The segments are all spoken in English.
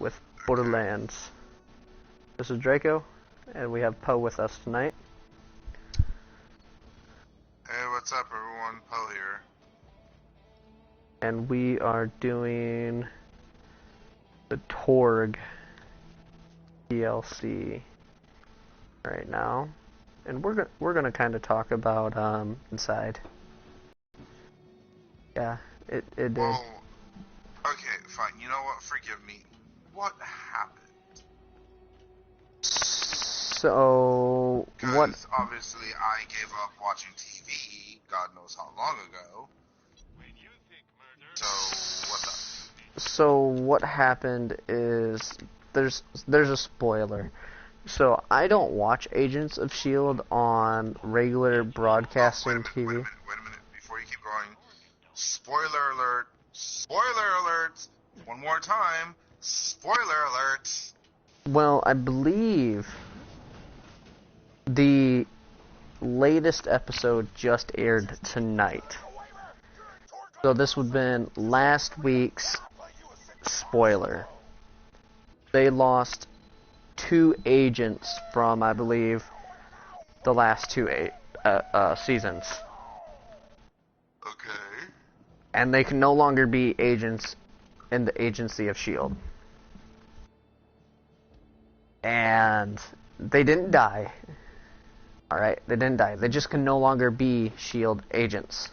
with Borderlands. This is Draco, and we have Po with us tonight. Hey, what's up everyone? Po here. And we are doing the Torg DLC right now. And we're gonna kind of talk about inside. Yeah, it did. Well, okay, fine. You know what? Forgive me. What happened? So what? Because obviously I gave up watching TV. God knows how long ago. So what happened is there's a spoiler. So I don't watch Agents of S.H.I.E.L.D. on regular broadcasting TV. Wait a minute. Before you keep going, spoiler alert! Spoiler alert! One more time, spoiler alert! Well, I believe the latest episode just aired tonight. So this would have been last week's spoiler. They lost 2 agents from, I believe, the last 2 seasons. Okay. And they can no longer be agents in the agency of S.H.I.E.L.D. And they didn't die. Alright, they didn't die. They just can no longer be S.H.I.E.L.D. agents.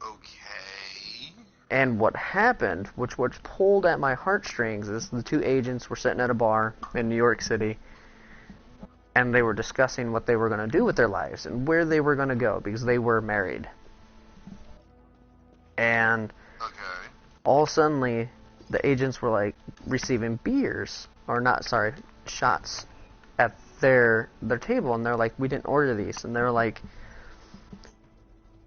Okay. And what happened, which pulled at my heartstrings, is the 2 agents were sitting at a bar in New York City, and they were discussing what they were going to do with their lives and where they were going to go, because they were married. And Okay. all suddenly, the agents were like receiving shots at their table, and they're like, we didn't order these. And they're like,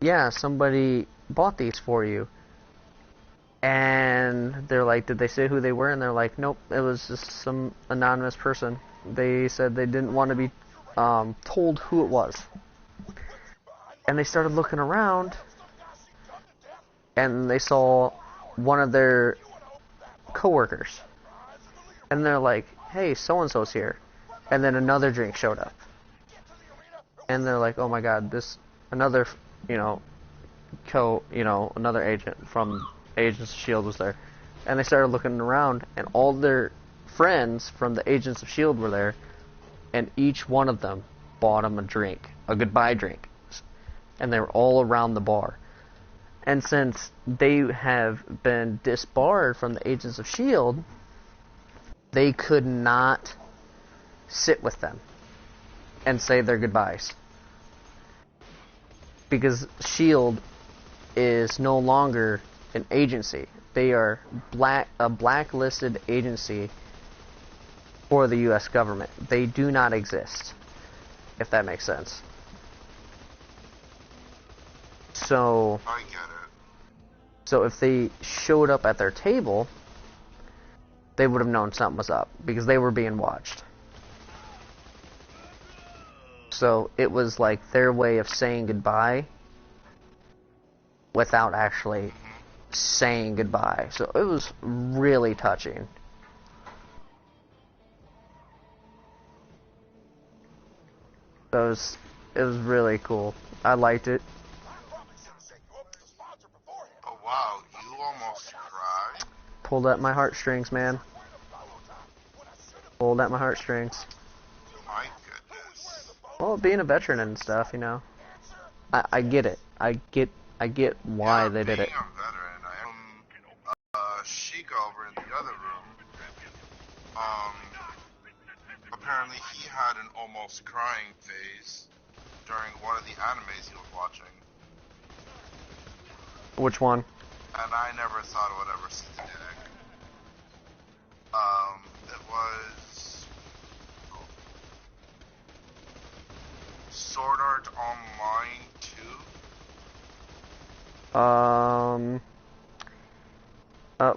yeah, somebody bought these for you. And they're like, did they say who they were? And they're like, nope, it was just some anonymous person. They said they didn't want to be told who it was. And they started looking around, and they saw one of their coworkers. And they're like, hey, so-and-so's here. And then another drink showed up. And they're like, oh my god, another agent from Agents of S.H.I.E.L.D. was there. And they started looking around, and all their friends from the Agents of S.H.I.E.L.D. were there, and each one of them bought them a drink, a goodbye drink. And they were all around the bar. And since they have been disbarred from the Agents of S.H.I.E.L.D., they could not sit with them and say their goodbyes. Because S.H.I.E.L.D. is no longer an agency. They are a blacklisted agency for the U.S. government. They do not exist, if that makes sense. So I get it. So if they showed up at their table, they would have known something was up, because they were being watched. So it was like their way of saying goodbye without actually saying goodbye. So it was really touching. It was really cool. I liked it. Oh wow, you almost cried? Pulled at my heartstrings, man. Pulled at my heartstrings. My goodness. Well, being a veteran and stuff, I get it. I get why they did it. Being a veteran, Sheik over in the other room, apparently he had an almost crying phase during one of the animes he was watching. Which one? And I never thought I would ever see the deck. It was Sword Art Online 2.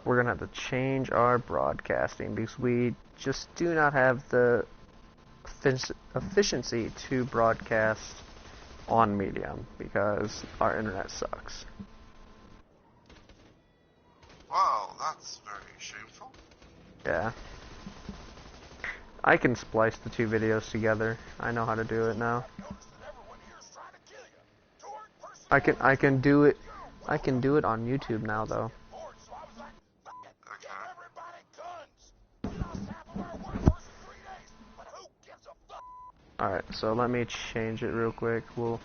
We're gonna have to change our broadcasting because we just do not have the efficiency to broadcast on Medium because our internet sucks. Well, that's very shameful. Yeah. I can splice the two videos together. I know how to do it now. I can do it. I can do it on YouTube now though. Alright, so let me change it real quick. I'm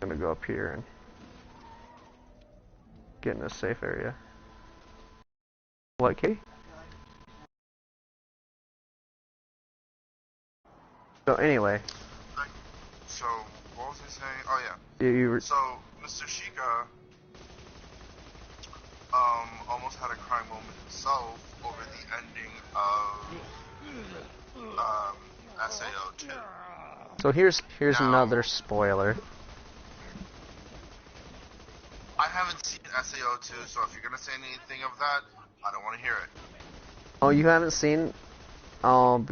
gonna go up here and get in a safe area. What, Kitty? So anyway. So, what was I saying? Oh yeah. So, Mr. Sheikah, almost had a crying moment himself over the ending of, SAO 2. So here's now, another spoiler. I haven't seen SAO 2, so if you're gonna say anything of that, I don't want to hear it. Oh, you haven't seen? No,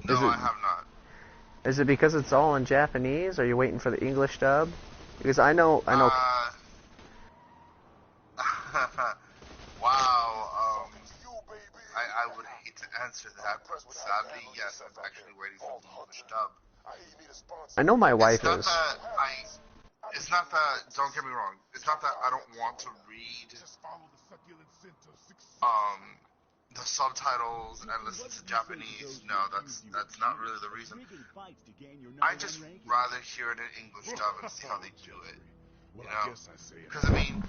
I have not. Is it because it's all in Japanese? Are you waiting for the English dub? Because I know. Wow. I would hate to answer that, but sadly, yes, I'm actually waiting for the English dub. I know my wife is. It's not that. Don't get me wrong. It's not that I don't want to read the subtitles and listen to Japanese. No, that's not really the reason. I just rather hear it in English dub and see how they do it. You know, because I mean,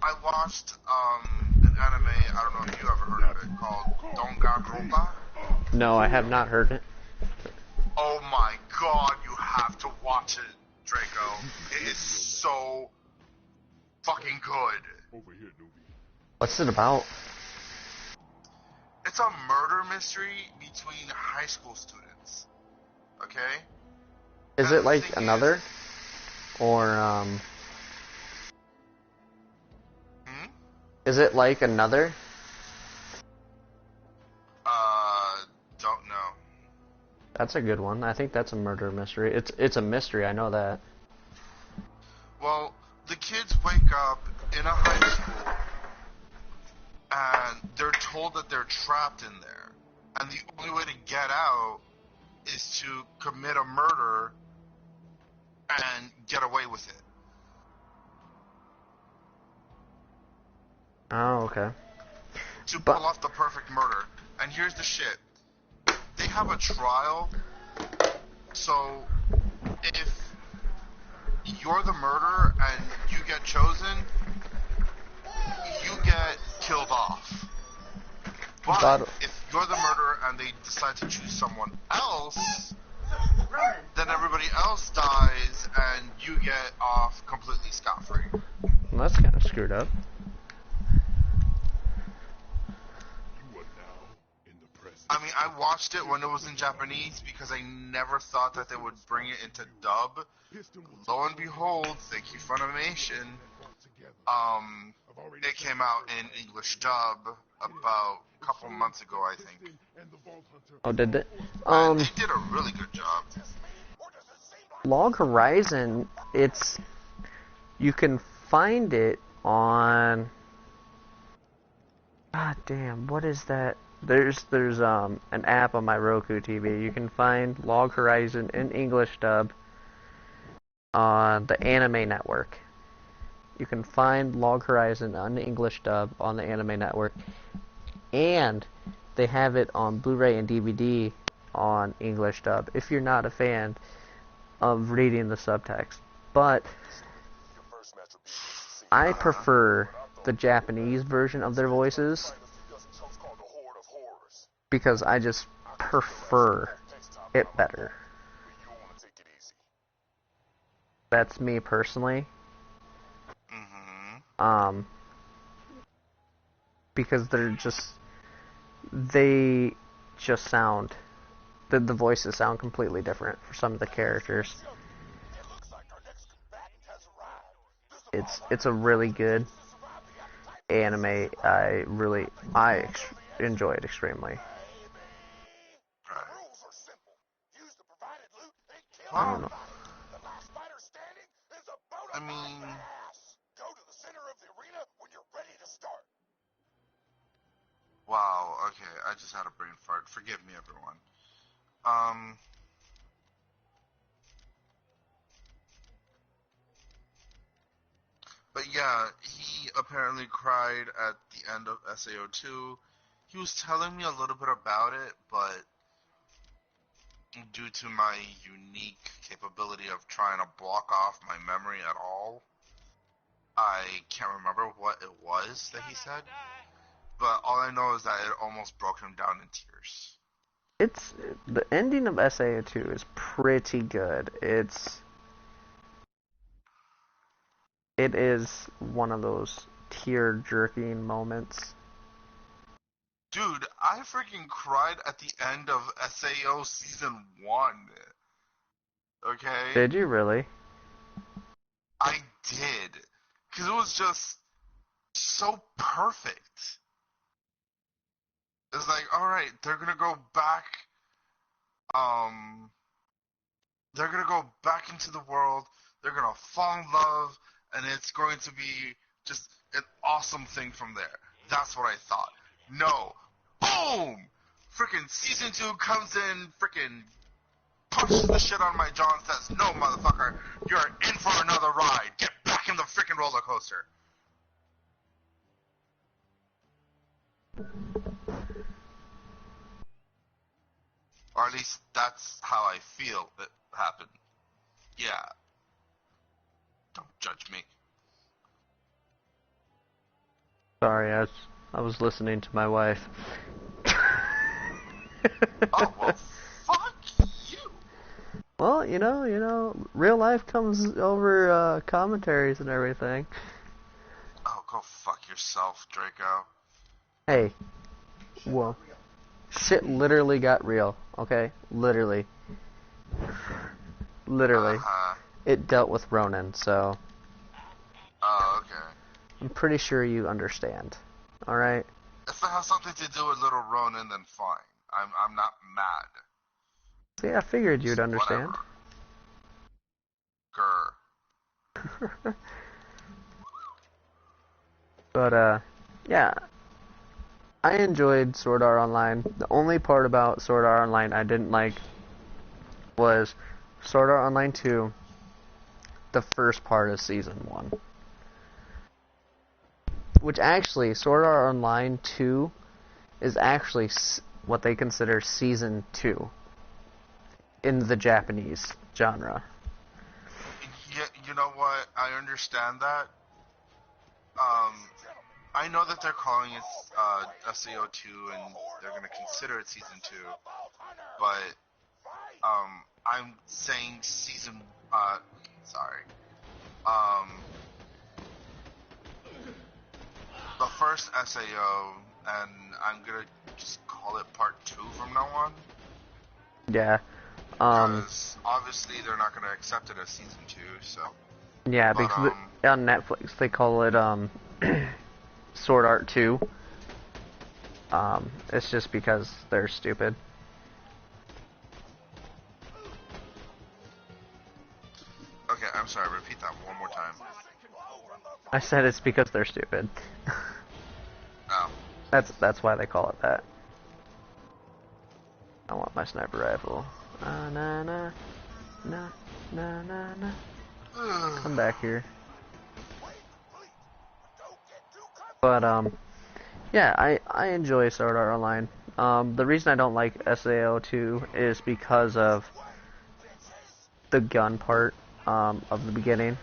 I watched an anime. I don't know if you ever heard of it, called Danganronpa. No, I have not heard it. Oh my God, you have to watch it, Draco. It is so fucking good. What's it about? It's a murder mystery between high school students. Okay? Is it like another? Or, Is it like another? Don't know. That's a good one. I think that's a murder mystery. It's a mystery, I know that. Well, the kids wake up in a high school and they're told that they're trapped in there. And the only way to get out is to commit a murder and get away with it. Oh, okay. To pull off the perfect murder. And here's the shit. They have a trial, so if you're the murderer and you get chosen, you get killed off. But if you're the murderer and they decide to choose someone else, then everybody else dies and you get off completely scot-free. Well, that's kind of screwed up. I mean, I watched it when it was in Japanese because I never thought that they would bring it into dub. Lo and behold, thank you Funimation, it came out in English dub about a couple months ago, I think. Oh, did it? And they did a really good job. Log Horizon, you can find it on, god damn, what is that? There's an app on my Roku TV. You can find Log Horizon in English dub on the Anime Network. You can find Log Horizon on the English dub on the Anime Network, and they have it on Blu-ray and DVD on English dub if you're not a fan of reading the subtext. But I prefer the Japanese version of their voices because I just prefer it better. That's me personally. Because they just sound, the voices sound completely different for some of the characters. It's a really good anime. I enjoy it extremely. Well, I don't know. I mean, Okay, I just had a brain fart. Forgive me, everyone. But yeah, he apparently cried at the end of SAO2. He was telling me a little bit about it, but due to my unique capability of trying to block off my memory at all, I can't remember what it was that he said. But all I know is that it almost broke him down in tears. It's the ending of SAO2 is pretty good. It is one of those tear-jerking moments. Dude, I freaking cried at the end of SAO Season 1. Okay? Did you really? I did. Because it was just so perfect. It's like, alright, they're gonna go back, they're gonna go back into the world, they're gonna fall in love, and it's going to be just an awesome thing from there. That's what I thought. No. Boom! Freaking Season 2 comes in, freaking punches the shit out of my jaw and says, no, motherfucker, you're in for another ride. Get back in the freaking roller coaster. Or at least that's how I feel it happened. Yeah. Don't judge me. Sorry, I was listening to my wife. Oh, well, fuck you. Well, you know, real life comes over commentaries and everything. Oh, go fuck yourself, Draco. Hey, well, shit literally got real, okay? Literally. It dealt with Ronan, so Oh, okay. I'm pretty sure you understand. Alright? If it has something to do with Little Ronan, then fine. I'm not mad. See, I figured you'd understand. Grr. But, yeah. I enjoyed Sword Art Online. The only part about Sword Art Online I didn't like was Sword Art Online 2, the first part of Season 1. Which actually, Sword Art Online 2 is actually what they consider Season 2 in the Japanese genre. Yeah, you know what? I understand that. I know that they're calling it SAO2 and they're going to consider it Season 2, but I'm saying the first SAO, and I'm going to just call it Part 2 from now on. Yeah. Because obviously they're not going to accept it as Season 2, so... Yeah, because on Netflix they call it, Sword Art 2. It's just because they're stupid. Okay, I'm sorry, repeat that one more time. I said it's because they're stupid. Oh. That's why they call it that. I want my sniper rifle. Na na na na na na. Come back here. But yeah, I enjoy Sword Art Online. The reason I don't like SAO2 is because of the gun part of the beginning.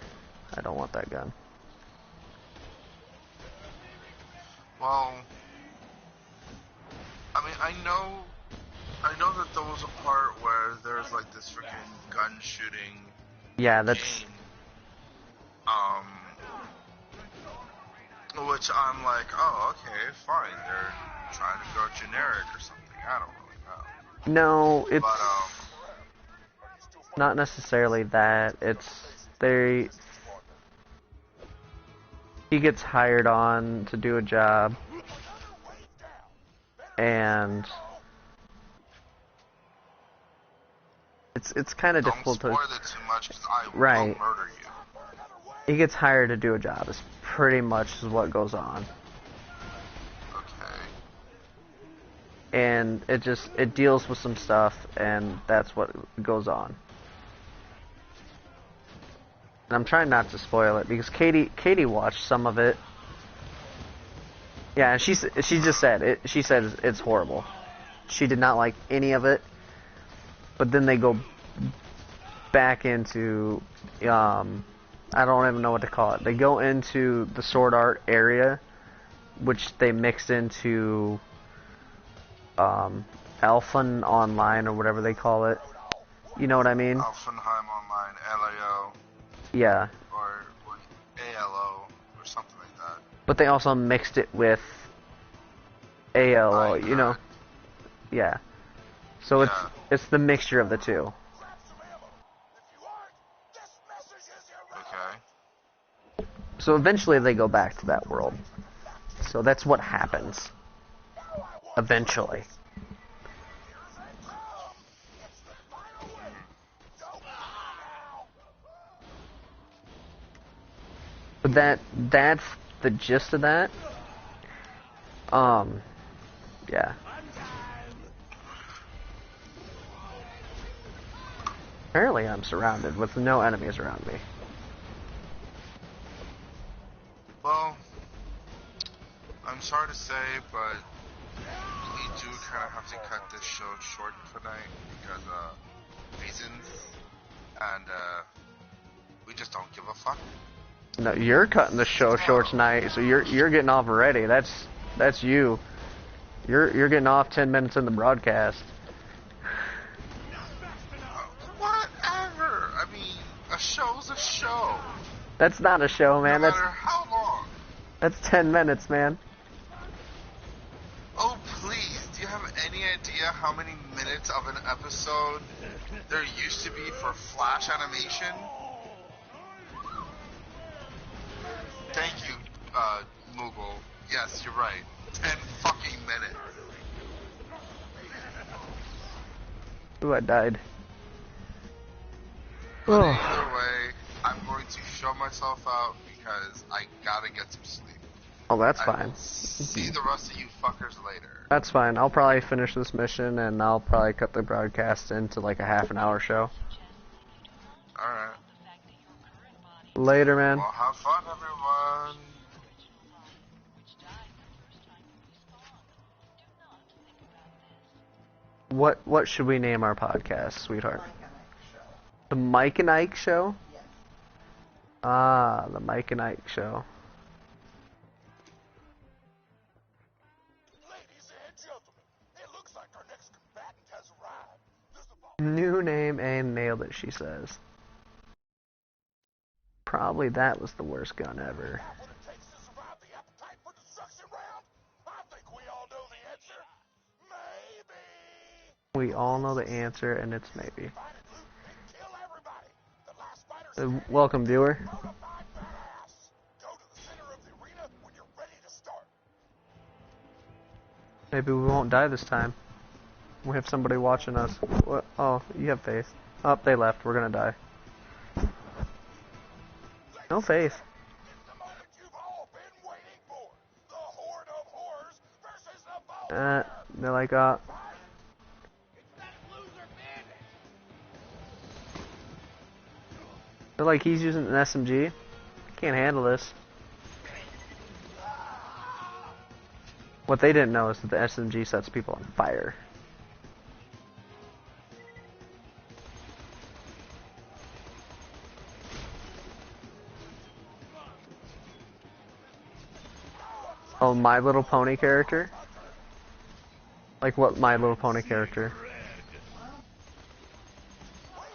I don't want that gun. Well, I mean, I know that there was a part where there's like this freaking gun shooting. Yeah, that's. Game, which I'm like, oh, okay, fine. They're trying to go generic or something. I don't really know. No, it's but, not necessarily that. It's he gets hired on to do a job, and it's kind of difficult to. Don't spoil it too much, because I will murder you. He gets hired to do a job. Is pretty much what goes on. Okay. and it deals with some stuff, and that's what goes on. And I'm trying not to spoil it because Katie watched some of it. Yeah, and she just said it. She said it's horrible. She did not like any of it. But then they go back into I don't even know what to call it. They go into the sword art area, which they mixed into Elfen Online or whatever they call it. You know what I mean? Elfenheim Online, LAO. Yeah. Or ALO or something like that. But they also mixed it with ALO, you know? Yeah. So it's the mixture of the two. Okay. So eventually they go back to that world. So that's what happens. Eventually. But that's the gist of that. Yeah. Apparently I'm surrounded with no enemies around me. Well, I'm sorry to say, but we do kind of have to cut this show short tonight because reasons, and we just don't give a fuck. No, you're cutting the show short tonight, so you're getting off already. That's you. You're getting off 10 minutes in the broadcast. Whatever. I mean, a show's a show. That's not a show, man. No matter how long. That's 10 minutes, man. Oh, please. Do you have any idea how many minutes of an episode there used to be for Flash animation? Thank you, Moogle. Yes, you're right. 10 fucking minutes. Ooh, I died. But either way, I'm going to show myself out because I gotta get some sleep. Oh, that's fine. See the rest of you fuckers later. That's fine. I'll probably finish this mission and I'll probably cut the broadcast into like a half-an-hour show. Alright. Later, man. Well, have fun, everyone. What should we name our podcast, sweetheart? The Mike and Ike Show? Ah, the Mike and Ike Show. Ladies and gentlemen, it looks like our next combatant has arrived. New name and nailed it, she says. Probably that was the worst gun ever. What it takes to survive the appetite for destruction round? I think we all know the answer. Maybe. We all know the answer, and it's maybe. Find it, loot, and kill everybody. The last fighter's Welcome, viewer. bona fide badass. Go to the center of the arena when you're ready to start. Maybe we won't die this time. We have somebody watching us. What? Oh, you have faith. Oh, they left. We're gonna die. No faith. It's the moment you've all been waiting for. The horde of horrors versus the foe. They're like, It's that loser bandit. they're like, he's using an SMG. Can't handle this. What they didn't know is that the SMG sets people on fire. Oh, My Little Pony character? Like what My Little Pony character?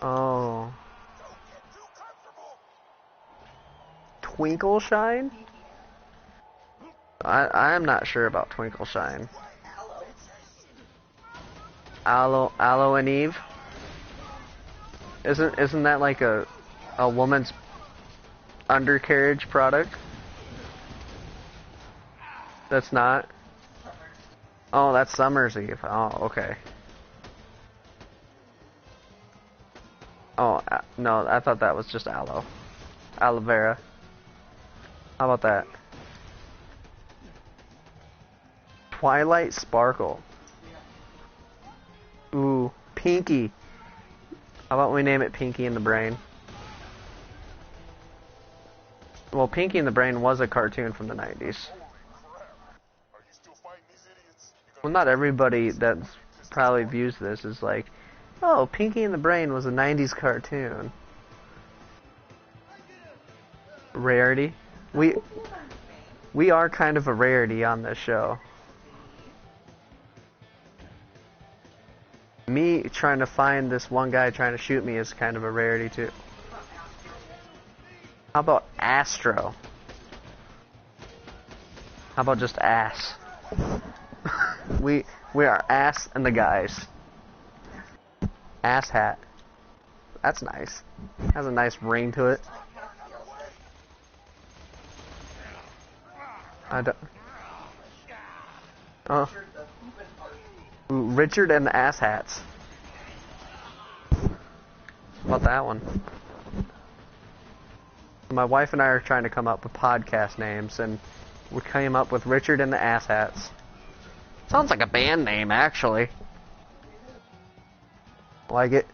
Oh. Twinkle Shine? I'm not sure about Twinkle Shine. Aloe and Eve? Isn't that like a woman's undercarriage product? That's not? Oh, that's Summer's Eve. Oh, okay. Oh, no, I thought that was just aloe. Aloe vera. How about that? Twilight Sparkle. Pinky. How about we name it Pinky in the Brain? Well, Pinky in the Brain was a cartoon from the 90s. Well, not everybody that probably views this is like, oh, Pinky in the Brain was a 90s cartoon. Rarity. We are kind of a rarity on this show. Me trying to find this one guy trying to shoot me is kind of a rarity too. How about Astro? How about just ass? we are ass and the guys. Ass hat. That's nice. Has a nice ring to it. I don't. Oh. Ooh, Richard and the ass hats. How about that one? My wife and I are trying to come up with podcast names, and we came up with Richard and the Ass Hats. Sounds like a band name, actually. Like it.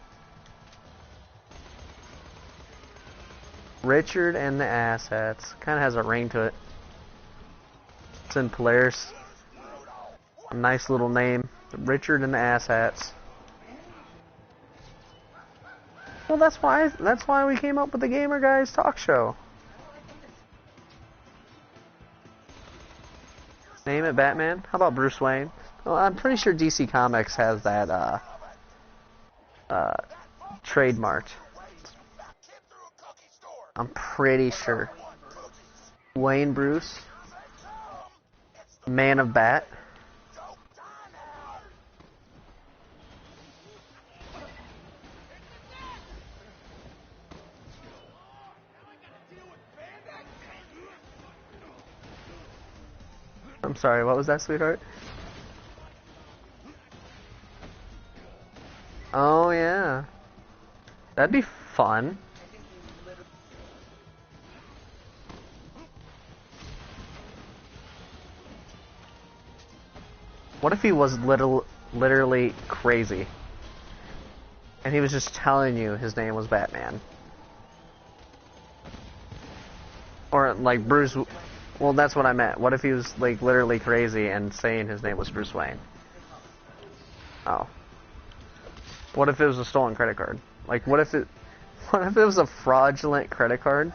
Richard and the Ass Hats. Kind of has a ring to it. It's in Polaris. A nice little name. Richard and the Ass Hats. Well, that's why we came up with the Gamer Guys talk show. Name it Batman? How about Bruce Wayne? Well, I'm pretty sure DC Comics has that trademarked. I'm pretty sure. Wayne Bruce. Man of Bat. I'm sorry, what was that, sweetheart? Oh, yeah. That'd be fun. What if he was literally crazy? And he was just telling you his name was Batman? Or, like, Bruce... Well, that's what I meant. What if he was, like, literally crazy and saying his name was Bruce Wayne? Oh. What if it was a stolen credit card? Like, what if it was a fraudulent credit card?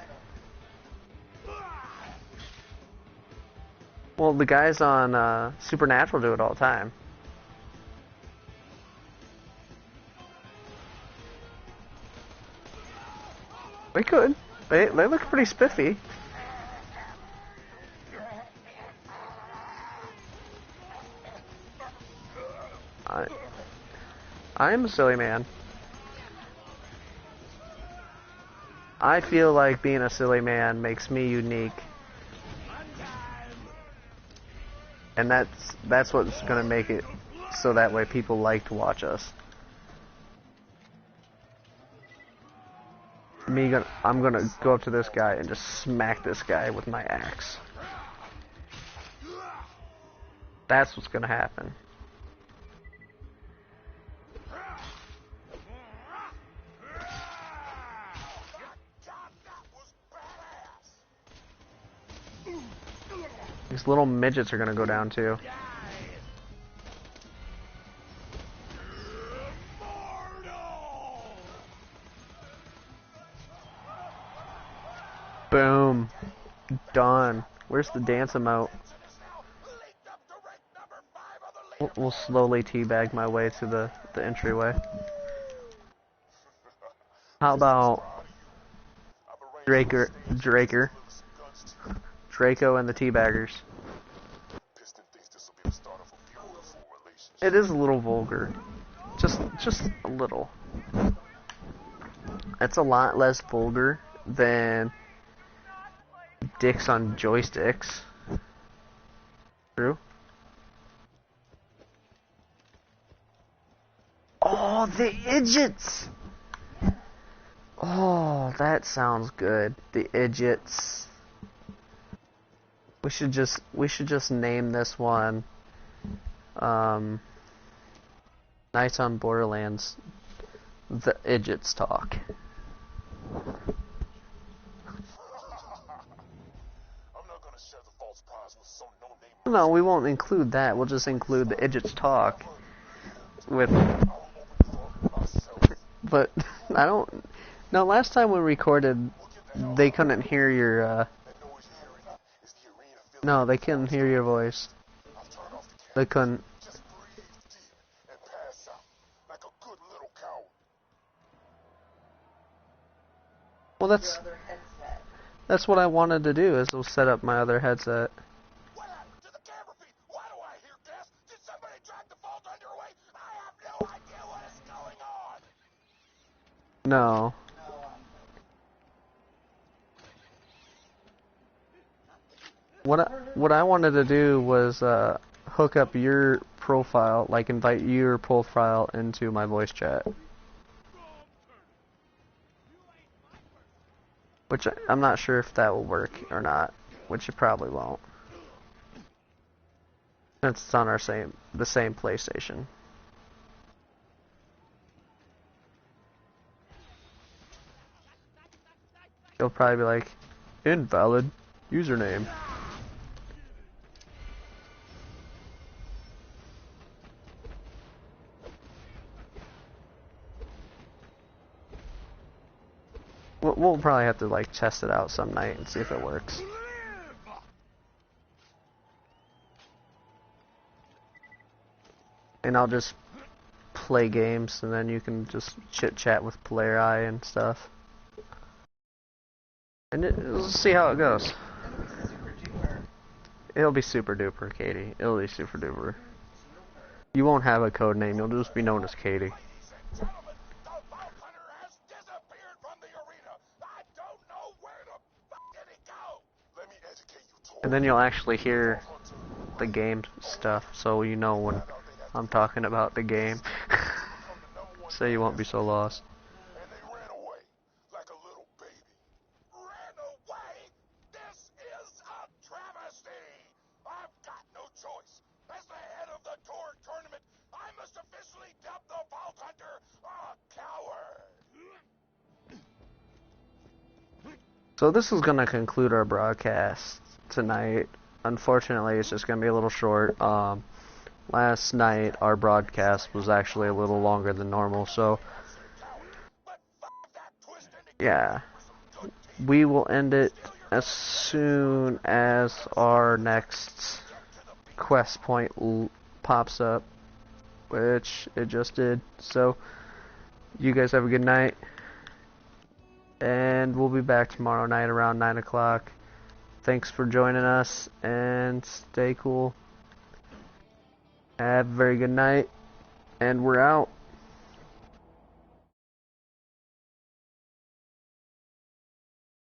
Well, the guys on Supernatural do it all the time. They could. They look pretty spiffy. I am a silly man. I feel like being a silly man makes me unique. And that's what's gonna make it so that way people like to watch us. I'm gonna go up to this guy and just smack this guy with my axe. That's what's gonna happen. These little midgets are gonna go down too. Boom. Done. Where's the dance emote? We'll slowly teabag my way to the entryway. How about Draco and the Teabaggers? It is a little vulgar. Just a little. It's a lot less vulgar than dicks on joysticks. True? Oh, the idiots! Oh, that sounds good. The idiots. We should just name this one Nights on Borderlands. The idiots talk. I'm not gonna share the false prize with some no-name. No, we won't include that. We'll just include the idiots talk. With. But I don't. No, last time we recorded, they couldn't hear your. No, they couldn't hear your voice. They couldn't. Just breathe deep and pass out like a good little coward. Well, that's what I wanted to do. Is to set up my other headset. What happened to the camera feed? Why do I hear gas? Did somebody drag the vault under away? I have no idea what is going on. No. What I wanted to do was hook up your profile, like invite your profile into my voice chat. Which I'm not sure if that will work or not, which it probably won't. Since it's on the same PlayStation. He'll probably be like, invalid username. We'll probably have to like test it out some night and see if it works. And I'll just play games, and then you can just chit chat with Player Eye and stuff. And we'll see how it goes. It'll be super duper, Katie. It'll be super duper. You won't have a code name. You'll just be known as Katie. Gentlemen, the vault hunter has disappeared from the arena. I don't know where the fuck did he go. Let me educate you, Tor. And then you'll actually hear the game stuff, so you know when I'm talking about the game. So you won't be so lost. And they ran away like a little baby. Ran away? This is a travesty. I've got no choice. As the head of the tour tournament, I must officially dub the Vault Hunter a coward. So this is gonna conclude our broadcast tonight. Unfortunately, it's just gonna be a little short. Last night our broadcast was actually a little longer than normal, so yeah, we will end it as soon as our next quest point pops up, which it just did. So you guys have a good night, and we'll be back tomorrow night around 9 o'clock. Thanks for joining us, and stay cool. Have a very good night, and we're out.